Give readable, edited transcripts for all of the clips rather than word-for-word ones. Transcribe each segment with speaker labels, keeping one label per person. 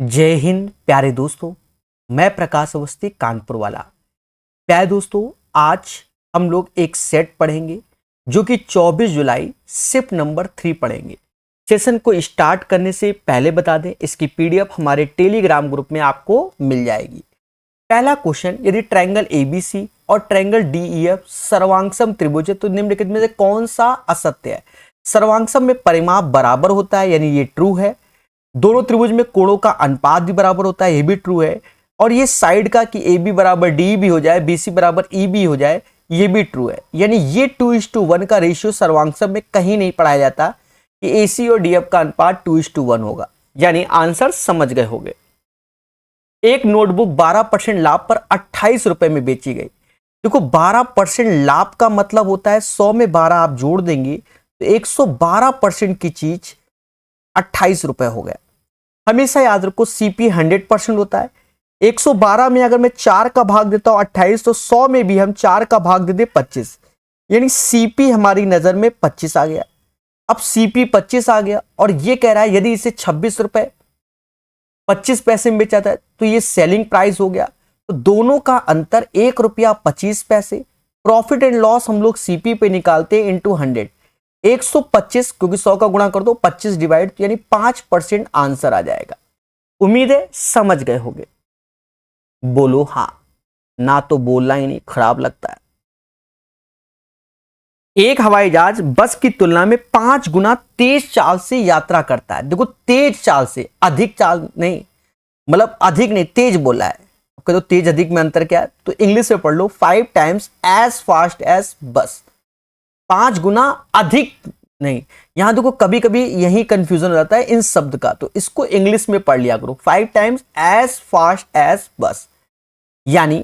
Speaker 1: जय हिंद प्यारे दोस्तों। मैं प्रकाश अवस्थी कानपुर वाला। प्यारे दोस्तों, आज हम लोग एक सेट पढ़ेंगे जो कि 24 जुलाई सिर्फ नंबर 3 पढ़ेंगे। सेशन को स्टार्ट करने से पहले बता दें, इसकी पीडीएफ हमारे टेलीग्राम ग्रुप में आपको मिल जाएगी। पहला क्वेश्चन, यदि ट्रायंगल एबीसी और ट्रायंगल डीईएफ सर्वांगसम त्रिभुज है तो निम्नलिखित में से कौन सा असत्य है। सर्वांगसम में परिमाप बराबर होता है, यानी ये ट्रू है। दोनों त्रिभुज में कोणों का अनुपात भी बराबर होता है, ये भी ट्रू है। और ये साइड का कि ए बी बराबर डी भी हो जाए, बी सी बराबर ई भी हो जाए, ये भी ट्रू है। यानी ये 2:1 का रेशियो सर्वांगसम में कहीं नहीं पढ़ाया जाता कि ए सी और डी एफ का अनुपात 2:1 होगा। यानी आंसर समझ गए होंगे। एक नोटबुक 12% लाभ पर 28 रुपए में बेची गई। देखो, 12% लाभ का मतलब होता है 100 में 12 आप जोड़ देंगे तो 112% की चीज 28 रुपए हो गया। हमेशा याद रखो, सीपी 100% होता है। 112 में अगर मैं 4 का भाग देता हूं 28, तो 100 में भी हम 4 का भाग दे दे 25, यानी सीपी हमारी नजर में 25 आ गया। अब सीपी 25 आ गया और ये कह रहा है यदि इसे 26 रुपए 25 पैसे में बेचा था तो ये सेलिंग प्राइस हो गया। तो दोनों का अंतर 1 रुपया 25 पैसे। प्रॉफिट एंड लॉस हम लोग सीपी पे निकालते हैं इंटू 100। 125 क्योंकि 100 का गुणा कर दो 25 डिवाइड, यानी 5% आंसर आ जाएगा। उम्मीद है समझ गए होंगे। बोलो हाँ, ना तो बोलना ही नहीं, खराब लगता है। एक हवाई जहाज बस की तुलना में 5 गुना तेज चाल से यात्रा करता है। देखो, तेज चाल से, अधिक चाल नहीं, मतलब अधिक नहीं, तेज बोला है। तो तेज अधिक में अंतर क्या है, तो इंग्लिश में पढ़ लो, 5 times as fast as बस। 5 गुना अधिक नहीं। यहां देखो, कभी कभी यही कंफ्यूजन हो जाता है इन शब्द का, तो इसको इंग्लिश में पढ़ लिया करो, 5 times as fast as बस। यानी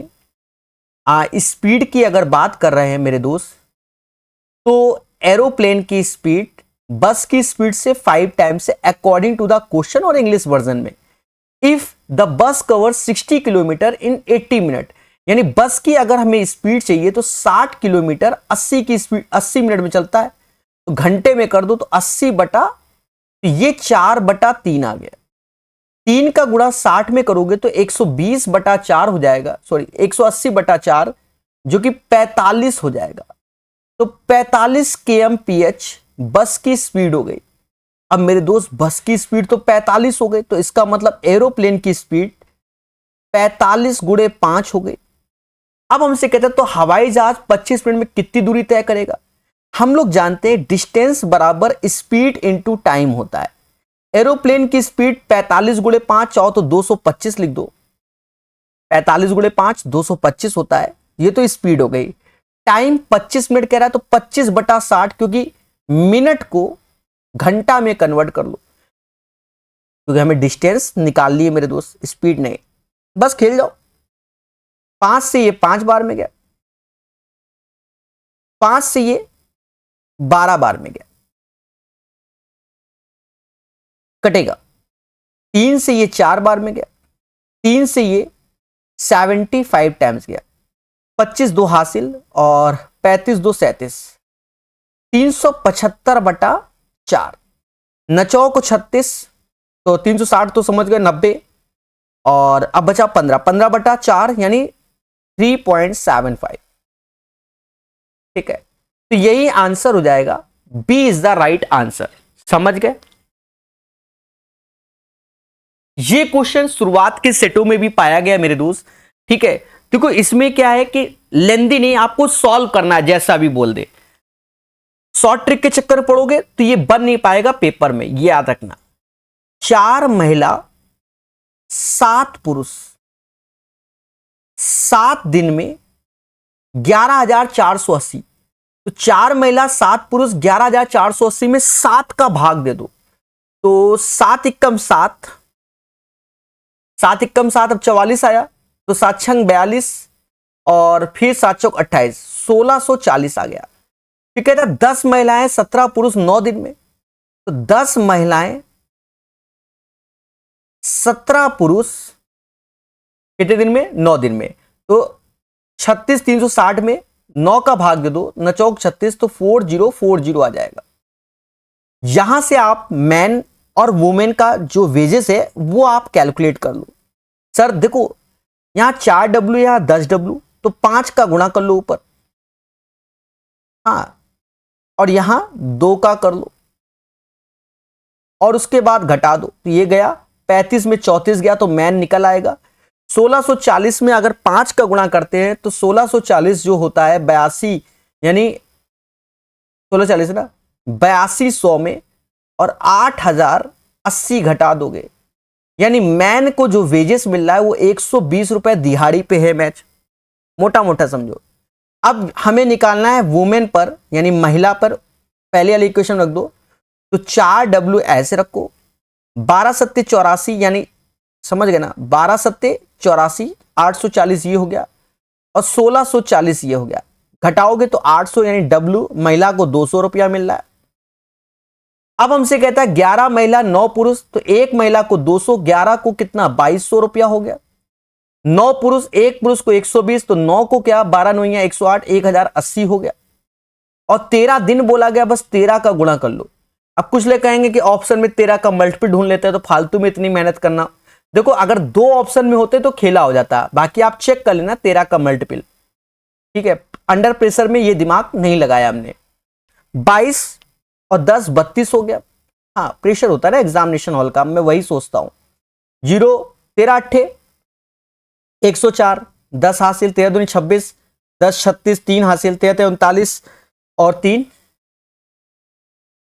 Speaker 1: स्पीड की अगर बात कर रहे हैं मेरे दोस्त, तो एरोप्लेन की स्पीड बस की स्पीड से 5 टाइम्स से, अकॉर्डिंग टू द क्वेश्चन और इंग्लिश वर्जन में। If the bus cover 60 kilometre in 80 minute, यानी बस की अगर हमें स्पीड चाहिए तो 60 किलोमीटर 80 की स्पीड 80 मिनट में चलता है, तो घंटे में कर दो तो 80 बटा, तो ये 4/3 आ गया। 3 का गुणा 60 में करोगे तो 120/4 हो जाएगा, सॉरी 180/4, जो कि 45 हो जाएगा। तो 45 kmph बस की स्पीड हो गई। अब मेरे दोस्त, बस की स्पीड तो 45 हो गई, तो इसका मतलब एरोप्लेन की स्पीड 45 × 5 हो गई। अब हमसे कहते हैं तो हवाई जहाज 25 मिनट में कितनी दूरी तय करेगा। हम लोग जानते हैं डिस्टेंस बराबर स्पीड इनटू टाइम होता है। एरोप्लेन की स्पीड 45 × 5 चाहो तो 225 लिख दो। 45 × 5 225 होता है, ये तो स्पीड हो गई। टाइम 25 मिनट कह रहा है तो 25/60, क्योंकि मिनट को घंटा में कन्वर्ट कर लो, क्योंकि हमें डिस्टेंस निकाल लिए मेरे दोस्त, स्पीड नहीं। बस खेल जाओ, 5 से ये 5 बार में गया, 5 से ये 12 बार में गया, कटेगा। 3 से ये 4 बार में गया, 3 से ये 75 टाइम्स गया, 25 2 हासिल और 35 2 37, 375/4। नचौ को 36, तो 360 तो समझ गए 90, और अब बचा 15/4, यानी 3.75। ठीक है, तो यही आंसर हो जाएगा। B is the right answer. समझ गए। ये क्वेश्चन शुरुआत के सेटों में भी पाया गया मेरे दोस्त। ठीक है, देखो इसमें क्या है कि लेंदी नहीं, आपको सॉल्व करना है, जैसा भी बोल दे। शॉर्ट ट्रिक के चक्कर में पड़ोगे तो ये बन नहीं पाएगा पेपर में, ये याद रखना। 4 महिला 7 पुरुष 7 दिन में 11,480, तो 4 महिला 7 पुरुष 11,480 में 7 का भाग दे दो, तो 7 एकम 7, 7 एकम 7, अब 44 आया, तो 7 छंग 42 और फिर 7 चौक 28, 1640 आ गया। फिर कहता है 10 महिलाएं 17 पुरुष 9 दिन में, तो 10 महिलाएं 17 पुरुष कितने दिन में, 9 दिन में, तो 36 360 में 9 का भाग दे दो, 9 चौक 36, तो 4040 आ जाएगा। यहां से आप मैन और वुमेन का जो वेजेस है वो आप कैलकुलेट कर लो। सर देखो यहाँ 4W यहाँ 10W, तो 5 का गुणा कर लो ऊपर, हाँ, और यहां 2 का कर लो और उसके बाद घटा दो, तो ये गया 35 में 34 गया तो मैन निकल आएगा। 1640 में अगर 5 का गुणा करते हैं तो 1640 जो होता है 82, यानी 1640 ना 8200 में और 8080 घटा दोगे, यानी मैन को जो वेजेस मिल रहा है वो 120 रुपए दिहाड़ी पे है मैच, मोटा मोटा समझो। अब हमें निकालना है वुमेन पर यानी महिला पर, पहले वाली इक्वेशन रख दो, तो 4W ऐसे रखो, 12 सत्ते 84 यानी समझ गए ना, 12 सत्ते 84, 840 ये हो गया और 1640 ये हो गया, घटाओगे तो 800 यानी W महिला को 200 रुपया मिल रहा है। अब हमसे कहता है 11 महिला 9 पुरुष, तो एक महिला को 200, 11 को कितना 2200 रुपया हो गया, 9 पुरुष, एक पुरुष को 120, तो 9 को क्या 12 9 108, 1080 हो गया। और 13 दिन बोला गया, बस 13 का गुणा कर लो। अब कुछ लोग कहेंगे कि ऑप्शन में 13 का मल्टीपल ढूंढ लेते हैं तो फालतू में इतनी मेहनत करना। देखो अगर 2 ऑप्शन में होते तो खेला हो जाता, बाकी आप चेक कर लेना 13 का मल्टीपल, ठीक है। अंडर प्रेशर में ये दिमाग नहीं लगाया हमने। 22 और 10 32 हो गया, हाँ प्रेशर होता है ना एग्जामिनेशन हॉल का, मैं वही सोचता हूं। 0 13 8 104, 10 हासिल, 13 दूनी 26, 10 36, 3 हासिल, 13 39 और 3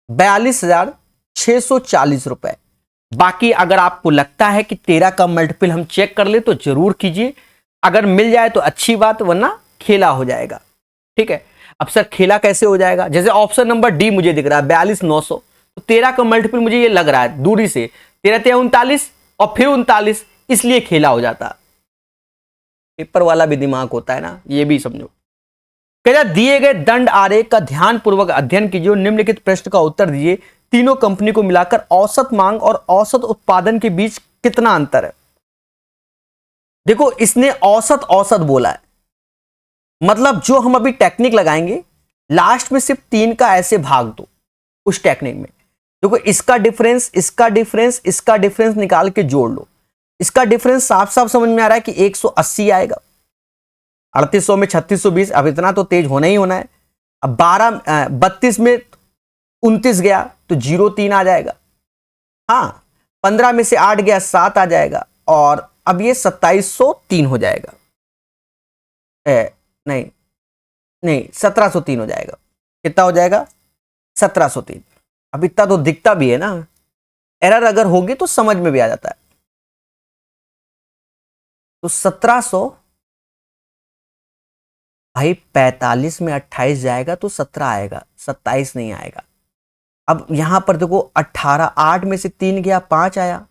Speaker 1: 42,640 रुपए। बाकी अगर आपको लगता है कि 13 का मल्टीपल हम चेक कर ले तो जरूर कीजिए, अगर मिल जाए तो अच्छी बात, वरना खेला हो जाएगा, ठीक है। अब सर खेला कैसे हो जाएगा, जैसे ऑप्शन नंबर डी मुझे दिख रहा है 42,900, तो 13 का मल्टीपल मुझे ये लग रहा है दूरी से 13 13 39 और फिर 39, इसलिए खेला हो जाता। पेपर वाला भी दिमाग होता है ना, ये भी समझो। कहता दिए गए दंड आरेख का ध्यानपूर्वक अध्ययन कीजिए, निम्नलिखित प्रश्न का उत्तर दीजिए, तीनों कंपनी को मिलाकर औसत मांग और औसत उत्पादन के बीच कितना अंतर है। देखो इसने औसत औसत बोला है, मतलब जो हम अभी टेक्निक लगाएंगे लास्ट में सिर्फ 3 का ऐसे भाग दो उस टेक्निक में। देखो इसका डिफरेंस, इसका डिफरेंस, इसका डिफरेंस निकाल के जोड़ लो, इसका डिफरेंस साफ साफ समझ में आ रहा है कि 180 आएगा, 3800 में 3620, अब इतना तो तेज होना ही होना है। अब 32 में 29 गया तो 03 आ जाएगा, हाँ 15 में से 8 गया 7 आ जाएगा, और अब ये 2703 हो जाएगा, नहीं नहीं 1703 हो जाएगा। कितना हो जाएगा 1703। अब इतना तो दिखता भी है ना, एरर अगर होगी तो समझ में भी आ जाता है। तो 1700 भाई 45 में 28 जाएगा तो 17 आएगा, 27 नहीं आएगा। अब यहां पर देखो 18, 8 में से 3 गया 5 आया,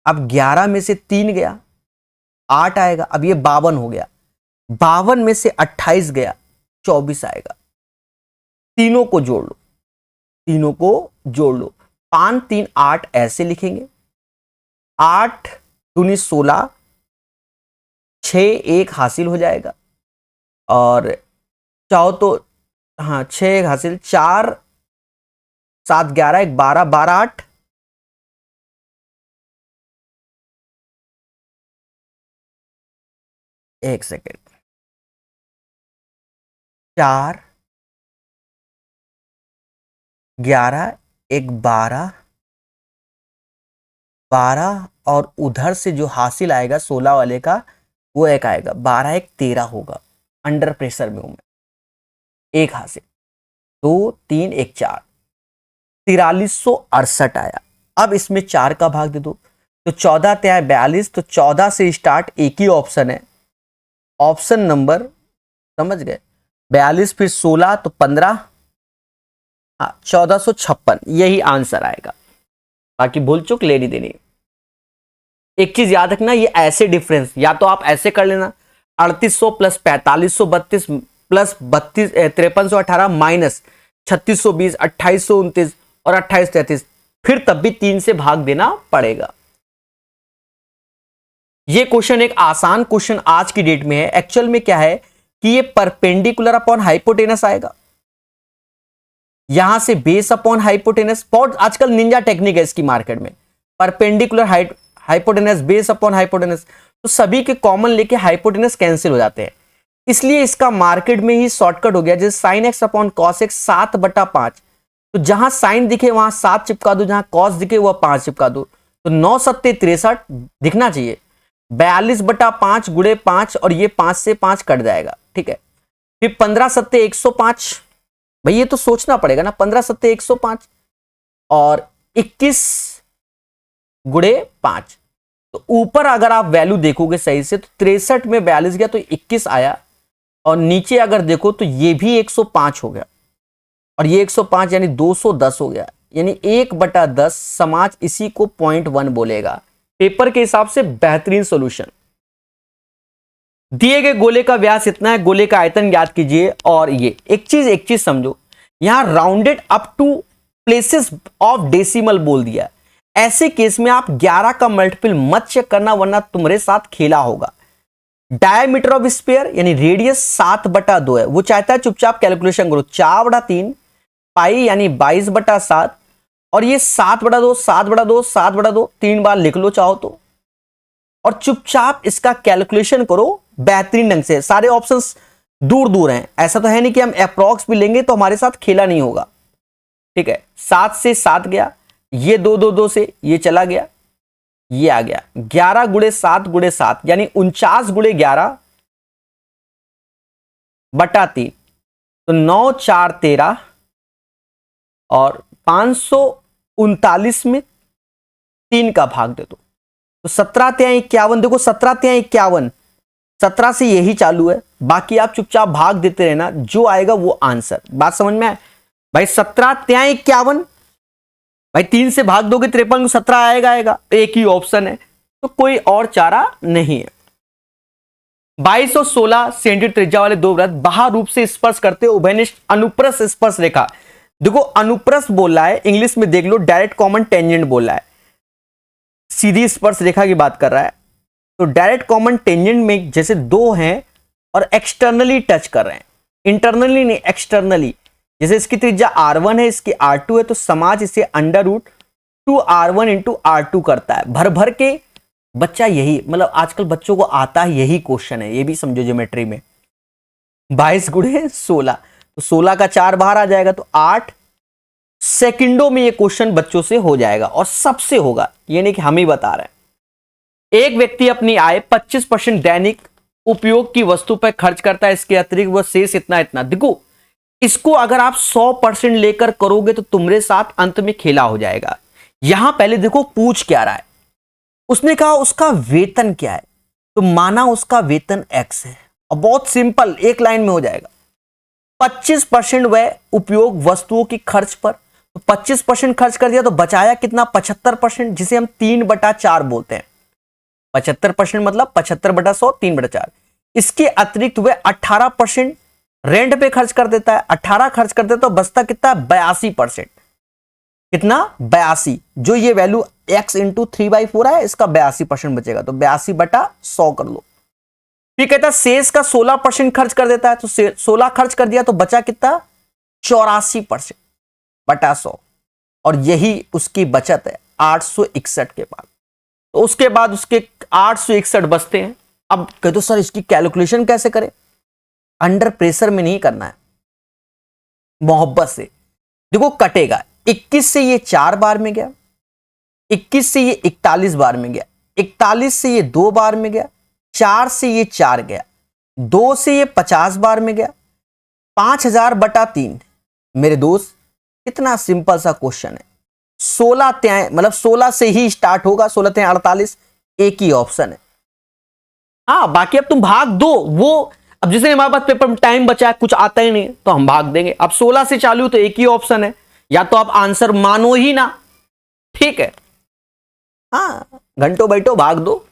Speaker 1: अब 11 में से 3 गया 8 आएगा, अब ये 52 हो गया, 52 में से 28 गया 24 आएगा। तीनों को जोड़ लो, तीनों को जोड़ लो, 5 3 8 ऐसे लिखेंगे, 8 दूनी 16, 6 1 हासिल हो जाएगा, और चाहो तो हाँ 6 1 हासिल, 4 7 11 1 12, 12 8, एक सेकेंड, 4 11 1 12, 12 और उधर से जो हासिल आएगा 16 वाले का वो एक आएगा, 12 1 13 होगा। अंडर प्रेशर में हूं मैं, एक हासिल, 2 3 1 4, 4368 आया। अब इसमें 4 का भाग दे दो तो 14 ते आए 42, तो 14 से स्टार्ट एक ही ऑप्शन है, ऑप्शन नंबर समझ गए, 42 फिर 16 तो 15, 1456, यही आंसर आएगा। बाकी भूल चुक लेनी देनी। एक चीज याद रखना, ये ऐसे डिफरेंस या तो आप ऐसे कर लेना 3800 प्लस 4532 प्लस 5318 माइनस 3620, 2829 और 2833, फिर तब भी 3 से भाग देना पड़ेगा। ये क्वेश्चन एक आसान क्वेश्चन आज की डेट में है। एक्चुअल में क्या है कि ये परपेंडिकुलर अपॉन हाइपोटेनस आएगा, यहां से बेस अपॉन हाइपोटेनस, बहुत आजकल निंजा टेक्निक है इसकी मार्केट में, perpendicular hypotenuse, base upon hypotenuse, तो सभी के कॉमन लेके हाइपोटेनस कैंसिल हो जाते हैं, इसलिए इसका मार्केट में ही शॉर्टकट हो गया। जैसे sine x upon cos x 7/5, तो जहां साइन दिखे वहां 7 चिपका दो, जहां कॉस दिखे वह 5 चिपका दो, तो 9 सत्ते 63 दिखना चाहिए। 42/5 गुणे 5, और ये 5 से 5 कट जाएगा, ठीक है। फिर 15 सत्ते 105, भाई ये तो सोचना पड़ेगा ना, 15 सत्ते 105 और 21 गुणे 5, तो ऊपर अगर आप वैल्यू देखोगे सही से तो 63 में 42 गया तो 21 आया, और नीचे अगर देखो तो ये भी 105 हो गया, और ये 105 यानी 210 हो गया, यानी 1/10 समाज इसी को 0.1 बोलेगा। पेपर के हिसाब से बेहतरीन सॉल्यूशन। दिए गए गोले का व्यास इतना है, गोले का आयतन ज्ञात कीजिए, और ये एक चीज समझो, यहां rounded up to places of decimal बोल दिया, ऐसे केस में आप 11 का मल्टीपल मत चेक करना, वरना तुम्हारे साथ खेला होगा। डायमीटर ऑफ स्फीयर यानी रेडियस 7/2 है, वो चाहता है चुपचाप कैलकुलेशन करो, 4/3 पाई यानी 22/7, और ये 7/2 7/2 7/2 3 बार लिख लो चाहो तो, और चुपचाप इसका कैलकुलेशन करो बेहतरीन ढंग से। सारे ऑप्शंस दूर दूर हैं, ऐसा तो है नहीं कि हम अप्रॉक्स भी लेंगे तो हमारे साथ खेला नहीं होगा, ठीक है। 7 से 7 गया, ये 2 2 2 से ये चला गया, ये आ गया 11 गुणे 7 गुणे 7 यानी 49 गुणे 11/3, तो 9 4 13, और 539 में 3 का भाग दे दो, तो 17 3 51, देखो 17 3 51, 17 से यही चालू है, बाकी आप चुपचाप भाग देते रहना, जो आएगा वो आंसर। बात समझ में आए भाई? 17 3 51, भाई 3 से भाग दोगे 53 को 17 आएगा, एक ही ऑप्शन है, तो कोई और चारा नहीं है। 22 और 16 सेंटीमीटर त्रिज्या वाले दो वृत्त बाह्य रूप से स्पर्श करते उभयनिष्ठ अनुप्रस्थ स्पर्श रेखा, देखो अनुप्रस्थ बोल रहा है, इंग्लिश में देख लो डायरेक्ट कॉमन टेंजेंट बोल रहा है, सीधी स्पर्श रेखा की बात कर रहा है। तो डायरेक्ट कॉमन टेंजेंट में जैसे दो हैं और एक्सटर्नली टच कर रहे हैं, इंटरनली नहीं एक्सटर्नली, जैसे इसकी त्रिज्या r1 है, इसकी r2 है, तो समाज इसे √2r1 × r2 करता है। भर भर के बच्चा यही, मतलब आजकल बच्चों को आता है यही क्वेश्चन है, ये भी समझो ज्योमेट्री में। 22 गुणे 16, तो 16 का 4 बाहर आ जाएगा, तो 8 सेकंडों में ये क्वेश्चन बच्चों से हो जाएगा, और सबसे होगा, ये नहीं कि हम ही बता रहे हैं। एक व्यक्ति अपनी आय 25% दैनिक उपयोग की वस्तु पर खर्च करता है, इसके अतिरिक्त वह शेष इतना इतना। देखो इसको अगर आप 100% लेकर करोगे तो तुम्हारे साथ अंत में खेला हो जाएगा। यहां पहले देखो पूछ क्या रहा है, उसने कहा उसका वेतन क्या है, तो माना उसका वेतन x है, और बहुत सिंपल एक लाइन में हो जाएगा। 25% वह उपयोग वस्तुओं की खर्च पर, तो 25% खर्च कर दिया तो बचाया कितना 75%, जिसे हम 3/4 बोलते हैं। 75% मतलब 75/100 3/4। इसके अतिरिक्त वह 18% रेंट पे खर्च कर देता है, 18 खर्च कर देता तो बचता कितना 82%, कितना 82, जो ये वैल्यू x × 3/4 है, इसका 82% बचेगा, तो 82/100 कर लो। फिर कहता है शेष का 16% खर्च कर देता है, तो 16 खर्च कर दिया तो बचा कितना 84%/100, और यही उसकी बचत है 861 के बाद। तो उसके बाद उसके 861 बचते हैं। अब कहते तो सर इसकी कैलकुलेशन कैसे करें? अंडर प्रेशर में नहीं करना है, मोहब्बत से देखो कटेगा। 21 से ये 4 बार में गया, 21 से ये 41 बार में गया, 41 से ये 2 बार में गया, 4 से ये 4 गया, 2 से ये 50 बार में गया, 5000/3। मेरे दोस्त कितना सिंपल सा क्वेश्चन है। 16 त्याएं मतलब 16 से ही स्टार्ट होगा, 16 त्याएं 48, एक ही ऑप्शन है। हाँ बाकी अब तुम भाग दो, वो अब जैसे हमारे पास पेपर में टाइम बचा है, कुछ आता ही नहीं तो हम भाग देंगे। अब 16 से चालू तो एक ही ऑप्शन है, या तो आप आंसर मानो ही ना, ठीक है। हाँ घंटों बैठो भाग दो।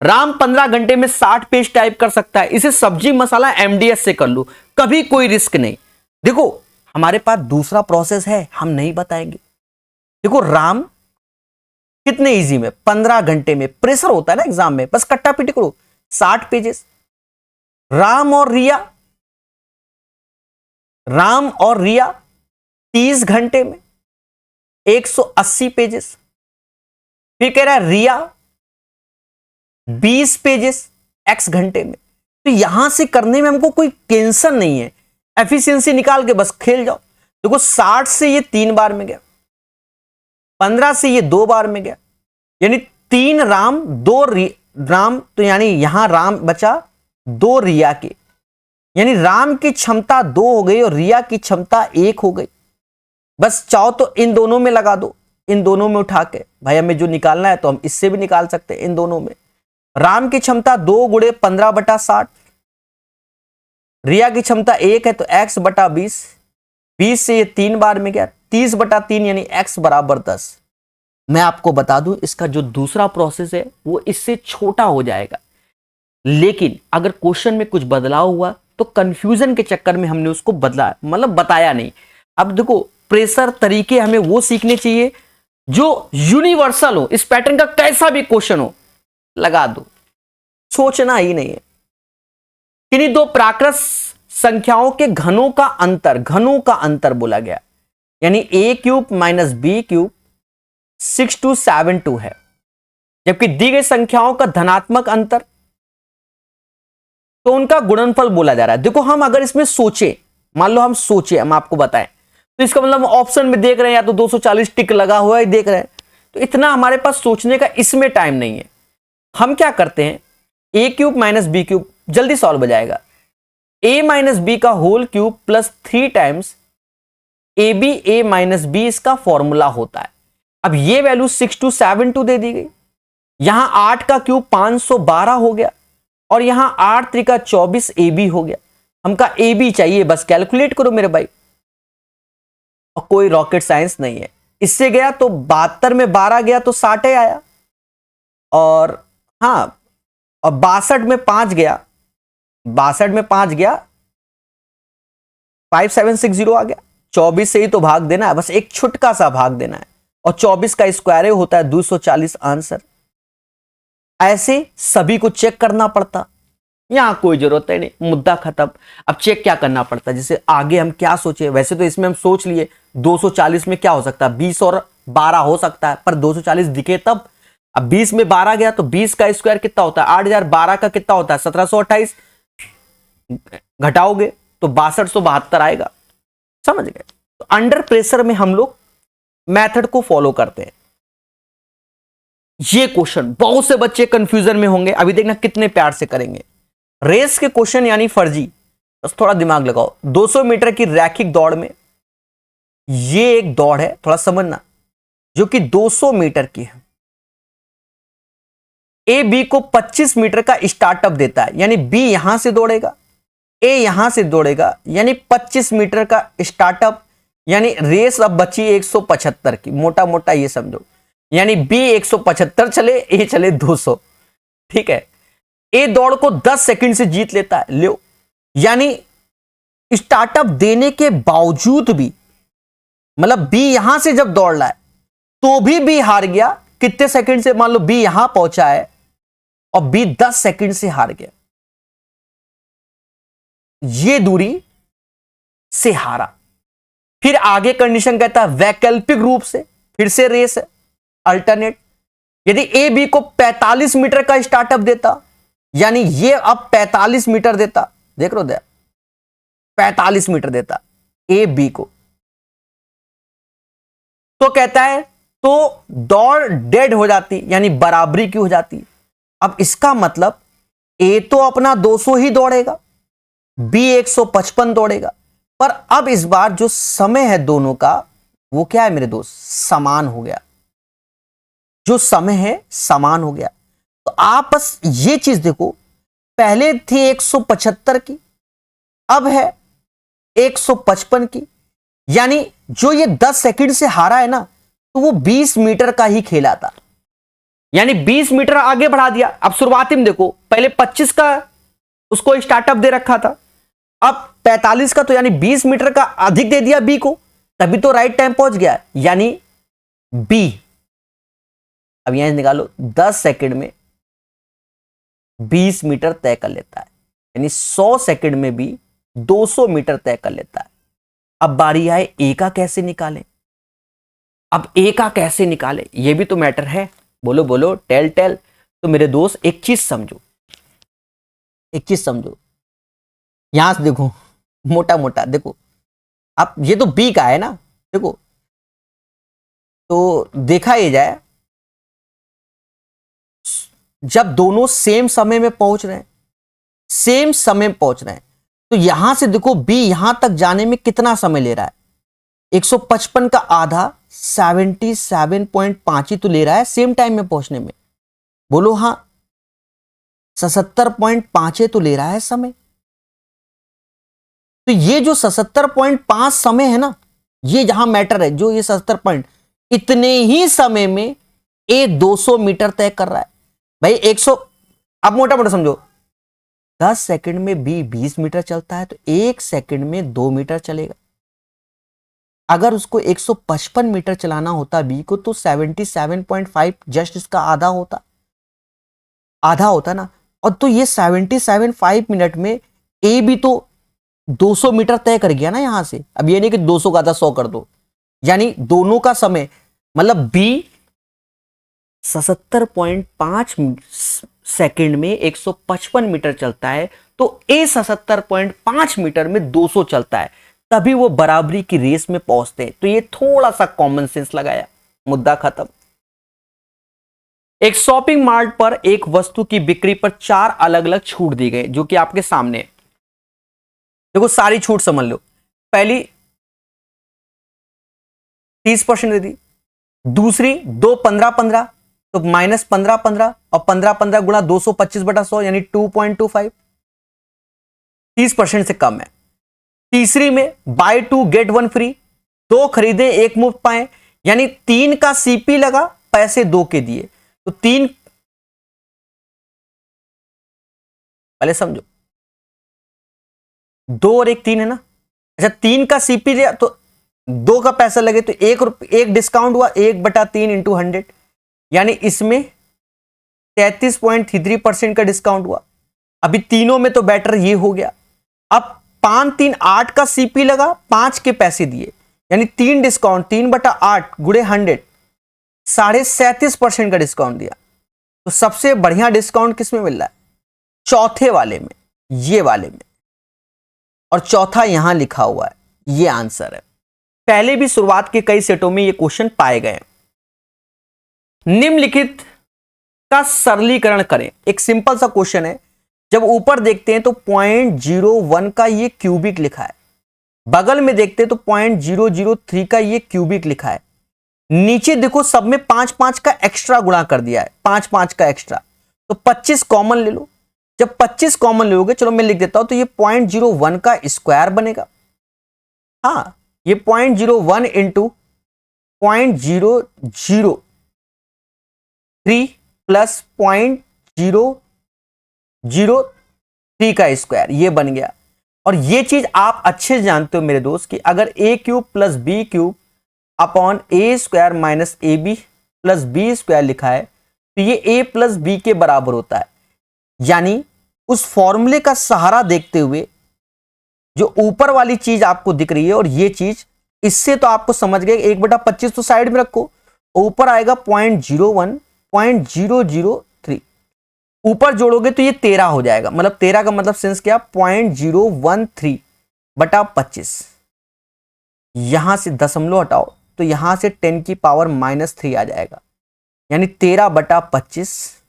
Speaker 1: राम 15 घंटे में 60 पेज टाइप कर सकता है, इसे सब्जी मसाला MDS से कर लो, कभी कोई रिस्क नहीं। देखो हमारे पास दूसरा प्रोसेस है, हम नहीं बताएंगे। देखो राम कितने इजी में 15 घंटे में, प्रेशर होता है ना एग्जाम में, बस कट्टा पीटी करो 60 पेजेस। राम और रिया 30 घंटे में 180 पेजेस। फिर कह रहा है रिया 20 पेजेस x घंटे में। तो यहां से करने में हमको कोई टेंशन नहीं है, एफिशिएंसी निकाल के बस खेल जाओ। देखो 60 से ये 3 बार में गया, 15 से ये 2 बार में गया, यानी 3 राम 2 राम, तो यानी यहां राम बचा 2 रिया के, यानी राम की क्षमता 2 हो गई और रिया की क्षमता 1 हो गई। बस चाहो तो इन दोनों में लगा दो, इन दोनों में उठा के, भाई हमें जो निकालना है तो हम इससे भी निकाल सकते हैं। इन दोनों में राम की क्षमता 2 गुणे 15/60, रिया की क्षमता 1 है तो x बटा 20, 20 से ये 3 बार में गया, 30/3 यानी x बराबर 10। मैं आपको बता दूं इसका जो दूसरा प्रोसेस है वो इससे छोटा हो जाएगा, लेकिन अगर क्वेश्चन में कुछ बदलाव हुआ तो कंफ्यूजन के चक्कर में हमने उसको बदला, मतलब बताया नहीं। अब देखो प्रेशर तरीके हमें वो सीखने चाहिए जो यूनिवर्सल हो, इस पैटर्न का कैसा भी क्वेश्चन हो लगा दो, सोचना ही नहीं है। किन्हीं दो प्राकृत संख्याओं के घनों का अंतर बोला गया, यानी a³ माइनस b³ 6272 है, जबकि दी गई संख्याओं का धनात्मक अंतर तो उनका गुणनफल बोला जा रहा है। देखो हम अगर इसमें सोचे, मान लो हम सोचे, हम आपको बताएं, तो इसका मतलब ऑप्शन में देख रहे हैं या तो 240 टिक लगा हुआ है देख रहे हैं, तो इतना हमारे पास सोचने का इसमें टाइम नहीं है। हम क्या करते हैं, a³ माइनस b³ जल्दी सॉल्व हो जाएगा, a माइनस बी का whole cube plus 3 times ab a minus b इसका फॉर्मूला होता है। अब ये वैल्यू 6272 दे दी गई, यहां 8 का क्यूब 512 हो गया और यहां 8 त्रिका 24 ab हो गया। हमका ab चाहिए, बस कैलकुलेट करो मेरे भाई, और कोई रॉकेट साइंस नहीं है। इससे गया तो 72 में 12 गया तो 60 आया, और हाँ और 62 में 5 गया, 62 में 5 गया 5760 आ गया। 24 से ही तो भाग देना है, बस एक छुटका सा भाग देना है, और 24 का स्क्वायर होता है 240 आंसर। ऐसे सभी को चेक करना पड़ता, यहां कोई जरूरत है नहीं, मुद्दा खत्म। अब चेक क्या करना पड़ता, जैसे आगे हम क्या सोचे, वैसे तो इसमें हम सोच लिए 240 में क्या हो सकता है, 20 और 12 हो सकता है, पर 240 दिखे तब। अब 20 में 12 गया तो 20 का स्क्वायर कितना होता है 8000, 12 का कितना होता है 1728, घटाओगे तो 6272 आएगा। समझ गए? तो अंडर प्रेशर में हम लोग मेथड को फॉलो करते हैं। ये क्वेश्चन बहुत से बच्चे कंफ्यूजन में होंगे, अभी देखना कितने प्यार से करेंगे। रेस के क्वेश्चन यानी फर्जी, बस थोड़ा दिमाग लगाओ। 200 मीटर की रैखिक दौड़ में, ये एक दौड़ है, थोड़ा समझना, जो कि 200 मीटर की है। ए बी को 25 मीटर का स्टार्टअप देता है, यानी बी यहां से दौड़ेगा, ए यहां से दौड़ेगा, यानी 25 मीटर का स्टार्टअप, यानी रेस अब बची 175 की, मोटा मोटा ये समझो, यानी बी 175 चले, ए चले 200। ठीक है, ए दौड़ को 10 सेकंड से जीत लेता है, लो, यानी स्टार्टअप देने के बावजूद भी, मतलब बी यहां से जब दौड़ रहा है तो भी बी हार गया। कितने सेकंड से, मान लो बी यहां पहुंचा है और बी 10 सेकंड से हार गया, ये दूरी से हारा। फिर आगे कंडीशन कहता है वैकल्पिक रूप से फिर से रेस है, अल्टरनेट। यदि ए बी को 45 मीटर का स्टार्टअप देता, यानी ये अब 45 मीटर देता, देख लो दया, 45 मीटर देता ए बी को, तो कहता है तो दौड़ डेड हो जाती, यानी बराबरी की हो जाती। अब इसका मतलब ए तो अपना 200 ही दौड़ेगा, बी 155 दौड़ेगा, पर अब इस बार जो समय है दोनों का वो क्या है मेरे दोस्त, समान हो गया। जो समय है समान हो गया। तो आप बस ये चीज देखो, पहले थी 175 की, अब है 155 की, यानी जो ये 10 सेकंड से हारा है ना, तो वो 20 मीटर का ही खेला था, यानी 20 मीटर आगे बढ़ा दिया। अब शुरुआती में देखो, पहले 25 का उसको स्टार्टअप दे रखा था, अब 45 का, तो यानी 20 मीटर का अधिक दे दिया बी को, तभी तो राइट टाइम पहुंच गया, यानी बी। अब यहां निकालो, 10 सेकंड में 20 मीटर तय कर लेता है, यानी 100 सेकंड में भी 200 मीटर तय कर लेता है। अब बारी आए ए का कैसे निकालें। अब ए का कैसे निकालें, ये भी तो मैटर है। बोलो बोलो, टेल टेल। तो मेरे दोस्त एक चीज समझो, एक चीज समझो, यहां से देखो, मोटा मोटा देखो। अब ये तो बी का है ना, देखो, तो देखा ये जाए, जब दोनों सेम समय में पहुंच रहे हैं, सेम समय में पहुंच रहे हैं, तो यहां से देखो बी यहां तक जाने में कितना समय ले रहा है, 155 का आधा 77.5 ही तो ले रहा है सेम टाइम में पहुंचने में। बोलो हाँ, 77.5 तो ले रहा है समय। तो ये जो 77.5 समय है ना, ये जहां मैटर है, जो ये 77 इतने ही समय में ए 200 मीटर तय कर रहा है भाई। 100, अब मोटा मोटा समझो, 10 सेकंड में बी 20 मीटर चलता है, तो 1 सेकंड में 2 मीटर चलेगा। अगर उसको 155 मीटर चलाना होता बी को, तो 77.5 जस्ट इसका आधा होता, आधा होता ना। और तो ये 77.5 मिनट में ए भी तो 200 मीटर तय कर गया ना यहां से। अब ये नहीं कि 200 का आधा 100 कर दो, यानी दोनों का समय, मतलब बी 77.5 सेकंड में 155 मीटर चलता है, तो ए 77.5 मीटर में 200 चलता है, तभी वो बराबरी की रेस में पहुंचते हैं। तो ये थोड़ा सा कॉमन सेंस लगाया, मुद्दा खत्म। एक शॉपिंग मार्ट पर एक वस्तु की बिक्री पर 4 अलग अलग छूट दी गई, जो कि आपके सामने है। देखो सारी छूट समझ लो। पहली 30% दे दी, दूसरी 2 15-15, तो माइनस 15-15, और 15-15 गुणा 225/100 यानी 2.25, 30% से कम है। तीसरी में बाय 2 गेट 1 फ्री, 2 खरीदे 1 मुफ्त पाए, यानी 3 का सीपी लगा, पैसे 2 के दिए, तो 3, पहले समझो, 2 और 1 3 है ना। अच्छा 3 का सीपी लिया तो 2 का पैसा लगे, तो 1 डिस्काउंट हुआ, 1/3 इंटू 100, यानी इसमें 33.33% का डिस्काउंट हुआ। अभी तीनों में तो बेटर ये हो गया। अब 5 3 8 का सीपी लगा, 5 के पैसे दिए, यानी 3 डिस्काउंट, 3/8 गुणे 100, 37.5% का डिस्काउंट दिया। तो सबसे बढ़िया डिस्काउंट किसमें मिल रहा है, चौथे वाले में, ये वाले में, और चौथा यहां लिखा हुआ है, ये आंसर है। पहले भी शुरुआत के कई सेटों में ये क्वेश्चन पाए गए। निम्नलिखित का सरलीकरण करें। एक सिंपल सा क्वेश्चन है, जब ऊपर देखते हैं तो 0.01 का ये क्यूबिक लिखा है, बगल में देखते हैं तो 0.003 का ये क्यूबिक लिखा है, नीचे देखो सब में 5-5 का एक्स्ट्रा गुणा कर दिया है, 5-5 का एक्स्ट्रा, तो 25 कॉमन ले लो। जब 25 कॉमन लोगे, चलो मैं लिख देता हूं, तो ये 0.01 का स्क्वायर बनेगा। हाँ, ये 0.01 इंटू 0.003 प्लस 0.003 का स्क्वायर, ये बन गया। और ये चीज आप अच्छे से जानते हो मेरे दोस्त, कि अगर a cube plus b cube upon a square minus a b plus b square लिखा है, तो ये a प्लस बी के बराबर होता है। यानी उस फॉर्मूले का सहारा देखते हुए जो ऊपर वाली चीज आपको दिख रही है और ये चीज, इससे तो आपको समझ गए, 1/25 तो साइड में रखो, ऊपर आएगा 0.01 0.003, ऊपर जोड़ोगे तो ये 13 हो जाएगा। मतलब 13 का मतलब सेंस क्या, 0.013/25। यहां से दशमलव हटाओ तो यहां से 10 की पावर -3 आ जाएगा, यानी 13/25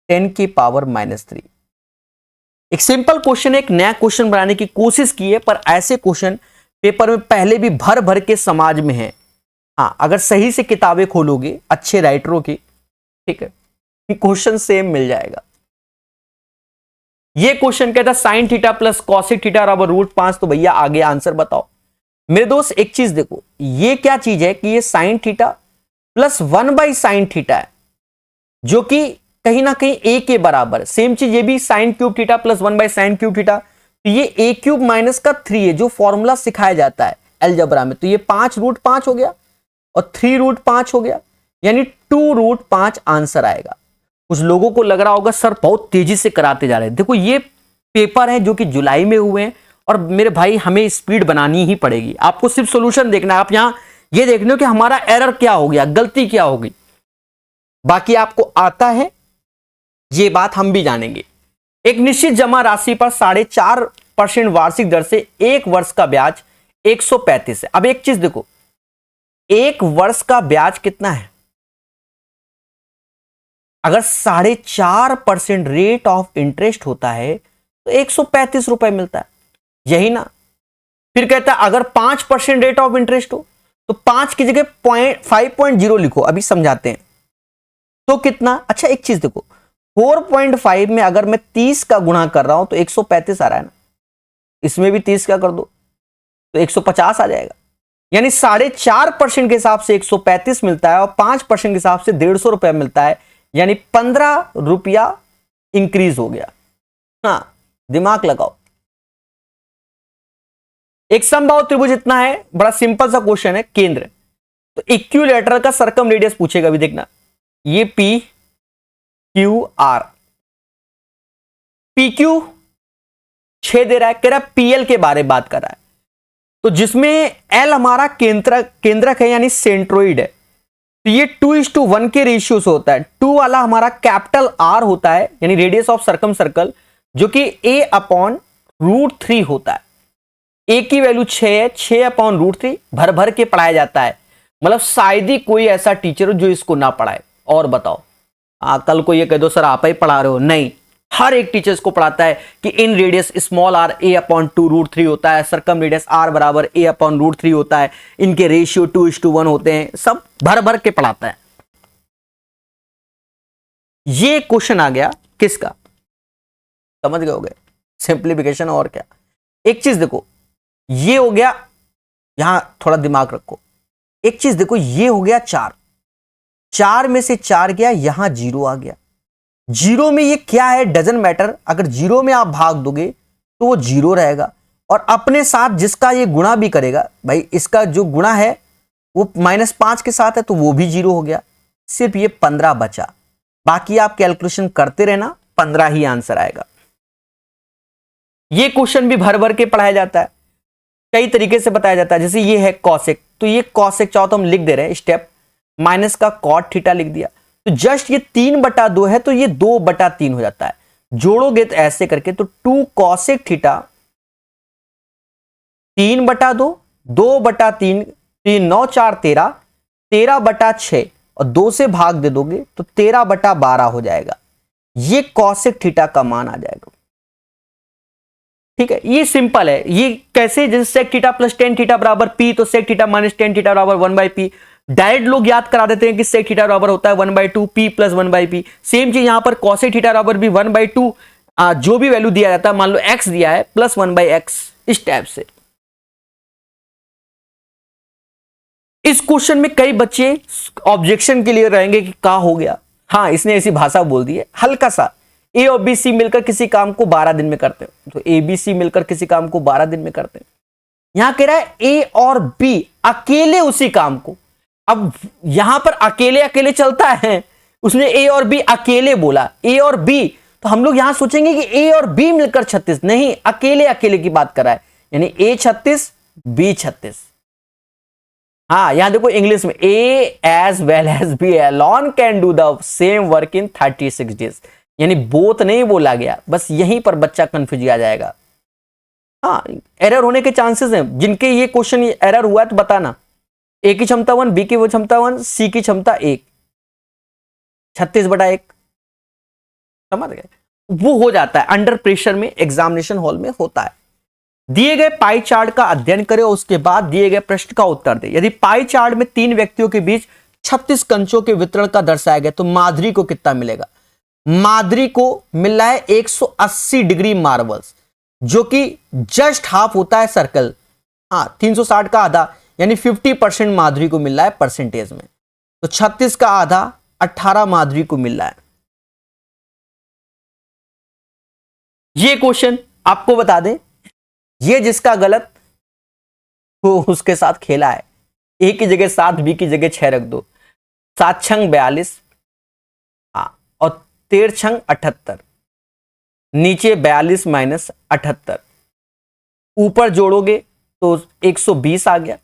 Speaker 1: 10 की पावर -3। एक सिंपल क्वेश्चन, एक नया क्वेश्चन बनाने की कोशिश की है, पर ऐसे क्वेश्चन पेपर में पहले भी भर भर के समाज में है। हाँ, अगर सही से किताबें खोलोगे अच्छे राइटरों की, ठीक है, क्वेश्चन सेम मिल जाएगा। ये क्वेश्चन कहता है sine theta plus cosec theta बराबर √5, तो भैया आगे आंसर बताओ। मेरे दोस्त एक चीज देखो, ये क्या चीज है कि ये sine theta plus 1/sin theta है, जो कि कहीं ना कहीं a के बराबर है। सेम चीज ये भी sine cube theta plus 1/sin cube theta, तो ये a क्यूब माइनस का 3 है, जो फॉर्मूला सिखाया जाता है अलजेब्रा में। तो ये 5√5 हो गया और 3√5 हो गया, यानी 2√5 आंसर आएगा। कुछ लोगों को लग रहा होगा सर बहुत तेजी से कराते जा रहे हैं। देखो ये पेपर है जो कि जुलाई में हुए हैं और मेरे भाई हमें स्पीड बनानी ही पड़ेगी, आपको सिर्फ सॉल्यूशन देखना है। आप यहां ये देखने हो कि हमारा एरर क्या हो गया, गलती क्या होगी, बाकी आपको आता है, ये बात हम भी जानेंगे। एक निश्चित जमा राशि पर 4.5% वार्षिक दर से एक वर्ष का ब्याज 135 है। अब एक चीज देखो, एक वर्ष का ब्याज कितना है? अगर 4.5% रेट ऑफ इंटरेस्ट होता है तो 135 रुपए मिलता है, यही ना। फिर कहता है अगर 5% रेट ऑफ इंटरेस्ट हो तो 5 की जगह 5.0 लिखो, अभी समझाते हैं। तो कितना? अच्छा एक चीज देखो, 4.5 में अगर मैं 30 का गुणा कर रहा हूं तो 135 आ रहा है ना, इसमें भी 30 का कर दो तो 150 आ जाएगा। यानी 4.5% के हिसाब से 135 मिलता है और 5% के हिसाब से 150 रुपया मिलता है, यानी 15 रुपया इंक्रीज हो गया। हाँ, दिमाग लगाओ। एक समबाहु त्रिभुज इतना है, बड़ा सिंपल सा क्वेश्चन है, केंद्र। तो इक्विलैटरल का सर्कम रेडियस पूछेगा, अभी देखना, ये P Q R, P Q 6 दे रहा है, कह रहा है पीएल के बारे में बात कर रहा है। तो जिसमें एल हमारा केंद्रक है यानी सेंट्रोइड है, तो ये 2:1 के रेशियो से होता है। 2 वाला हमारा कैपिटल आर होता है यानी रेडियस ऑफ सर्कम सर्कल, जो कि a/√3 होता है। ए की वैल्यू 6 है, 6/√3 भर भर के पढ़ाया जाता है। मतलब शायद ही कोई ऐसा टीचर हो जो इसको ना पढ़ाए। और बताओ, कल को ये कह दो सर आप ही पढ़ा रहे हो, नहीं, हर एक टीचर इसको पढ़ाता है कि इन रेडियस स्मॉल आर a/2√3 होता है, सर्कम रेडियस r बराबर a/√3 होता है, इनके रेशियो 2:1 होते हैं, सब भर भर के पढ़ाता है। ये क्वेश्चन आ गया किसका, समझ गए होगे, सिंप्लीफिकेशन। और क्या, एक चीज देखो, ये हो गया, यहां थोड़ा दिमाग रखो। एक चीज देखो, ये हो गया 4 में से 4 गया, यहां 0 आ गया। 0 में ये क्या है डजंट मैटर, अगर 0 में आप भाग दोगे तो वो 0 रहेगा, और अपने साथ जिसका ये गुणा भी करेगा, भाई इसका जो गुणा है वो -5 के साथ है तो वो भी 0 हो गया। सिर्फ ये 15 बचा, बाकी आप कैलकुलेशन करते रहना, 15 ही आंसर आएगा। ये क्वेश्चन भी भर भर के पढ़ाया जाता है, कई तरीके से बताया जाता है। जैसे ये है कॉसेक, तो ये कॉसेक चाहो तो हम लिख दे रहे हैं स्टेप, माइनस का कॉट थीटा लिख दिया, तो जस्ट ये 3/2 है तो ये 2/3 हो जाता है। जोड़ोगे तो ऐसे करके, तो 2 कॉसेक थीटा 3/2, 2/3, 3 9 4 13, 13/6 और 2 से भाग दे दोगे तो 13/12 हो जाएगा। ये कॉसेक थीटा का मान आ जाएगा। ठीक है, ये सिंपल है। ये कैसे, जैसे sec theta plus tan theta बराबर पी, तो sec theta minus tan theta बराबर 1/p। डायरेक्ट लोग याद करा देते हैं कि सेक थीटा बराबर होता है 1/2 p प्लस 1/p। सेम चीज यहां पर कॉसेक थीटा बराबर भी 1/2, जो भी वैल्यू दिया जाता है, मान लो x दिया है, प्लस 1/x, इस टाइप से। इस क्वेश्चन में कई बच्चे ऑब्जेक्शन के लिए रहेंगे कि क्या हो गया, हाँ इसने ऐसी भाषा बोल दी है, हल्का सा। ए और बी सी मिलकर किसी काम को 12 दिन में करते हैं, तो ए बी सी मिलकर किसी काम को 12 दिन में करते हैं। यहां कह रहा है ए और बी अकेले उसी काम को। अब यहां पर अकेले अकेले चलता है, उसने ए और बी अकेले बोला, ए और बी, तो हम लोग यहां सोचेंगे कि ए और बी मिलकर 36, नहीं, अकेले अकेले की बात कर रहा है, यानी ए 36 बी 36। हाँ यहां देखो इंग्लिश में, A as well as B alone can do the same work in 36 days, यानी बोथ नहीं बोला गया, बस यहीं पर बच्चा कंफ्यूज आ जाएगा। हाँ, एरर होने के चांसेस हैं, जिनके ये क्वेश्चन एरर हुआ है तो बताना। ए की क्षमता 1, बी की क्षमता 1, सी की क्षमता 1, 36/1, समझ गए? वो हो जाता है अंडर प्रेशर में, एग्जामिनेशन हॉल में होता है। दिए गए पाई चार्ट का अध्ययन करें और उसके बाद दिए गए प्रश्न का उत्तर दें। यदि पाई चार्ट में 3 व्यक्तियों के बीच 36 कंचों के वितरण का दर्शाया गया तो माधुरी को कितना मिलेगा? माधुरी को मिल रहा है 180 डिग्री मार्बल्स, जो कि जस्ट हाफ होता है सर्कल। हाँ, 360 का आधा, यानी 50% माधुरी को मिल रहा है परसेंटेज में। तो 36 का आधा 18 माधुरी को मिल रहा है। ये क्वेश्चन आपको बता दें, ये जिसका गलत वो उसके साथ खेला है। ए की जगह 7, बी की जगह 6 रख दो। 7 छंग 42, और 13 छंग 78, नीचे 42 - 78, ऊपर जोड़ोगे तो 120 आ गया,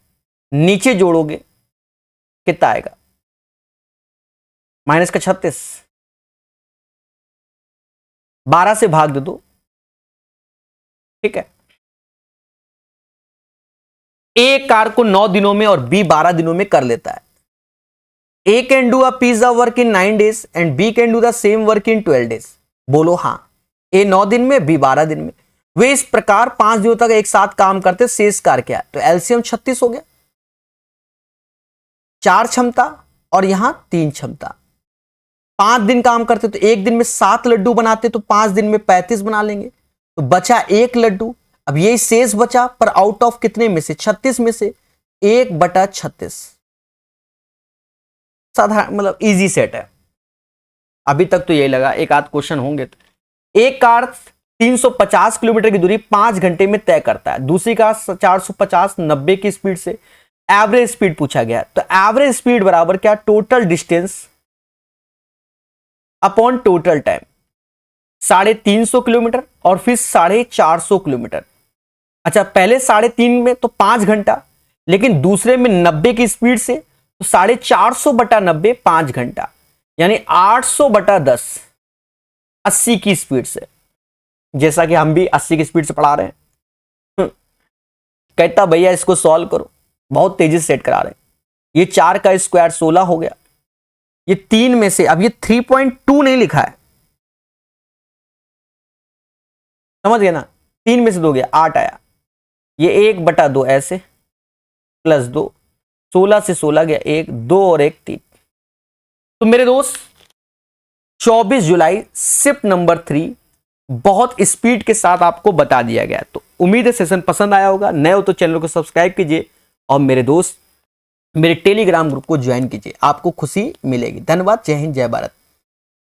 Speaker 1: नीचे जोड़ोगे कितना आएगा, माइनस का 36, 12 से भाग दे दो, ठीक है। ए कार को 9 दिनों में और बी 12 दिनों में कर लेता है। A can do a pizza work in 9 days and B can do the same work in 12 days। बोलो हाँ, ए 9 दिन में, बी 12 दिन में। वे इस प्रकार 5 दिनों तक एक साथ काम करते, शेष कार क्या है, तो एलसीएम 36 हो गया। 4 क्षमता और यहां 3 क्षमता। 5 दिन काम करते तो एक दिन में 7 लड्डू बनाते, तो 5 दिन में 35 बना लेंगे, तो बचा 1 लड्डू। अब यही शेष बचा, पर आउट ऑफ कितने में से, 36 में से 1/36। साधारण मतलब इजी सेट है। अभी तक तो यही लगा, एक आध क्वेश्चन होंगे। तो एक कार 350 किलोमीटर की दूरी 5 घंटे में तय करता है, दूसरी कार 450 90 की स्पीड से। एवरेज स्पीड पूछा गया, तो एवरेज स्पीड बराबर क्या, total distance upon total time. 350 kilometre और फिर 450 किलोमीटर। अच्छा, पहले 3.5 में तो 5 घंटा, लेकिन दूसरे में 90 की स्पीड से, तो 450 बटा 90 5 घंटा, यानी 800 बटा 10 80 की स्पीड से। जैसा कि हम भी 80 की स्पीड से पढ़ा रहे हैं। कहता भैया इसको सॉल्व करो, बहुत तेजी से सेट करा रहे हैं। ये 4 का स्क्वायर 16 हो गया। ये 3 में से, अब ये 3.2 नहीं लिखा है, समझ गए ना, 3 में से 2 गया 8 आया। ये 1/2 ऐसे प्लस 2, 16 से 16 गया 1, 2 और 1 3। तो मेरे दोस्त 24 जुलाई शिफ्ट नंबर 3 बहुत स्पीड के साथ आपको बता दिया गया। तो उम्मीद है सेशन पसंद आया होगा। नए हो तो चैनल को सब्सक्राइब कीजिए और मेरे दोस्त मेरे टेलीग्राम ग्रुप को ज्वाइन कीजिए, आपको खुशी मिलेगी। धन्यवाद। जय हिंद, जय भारत।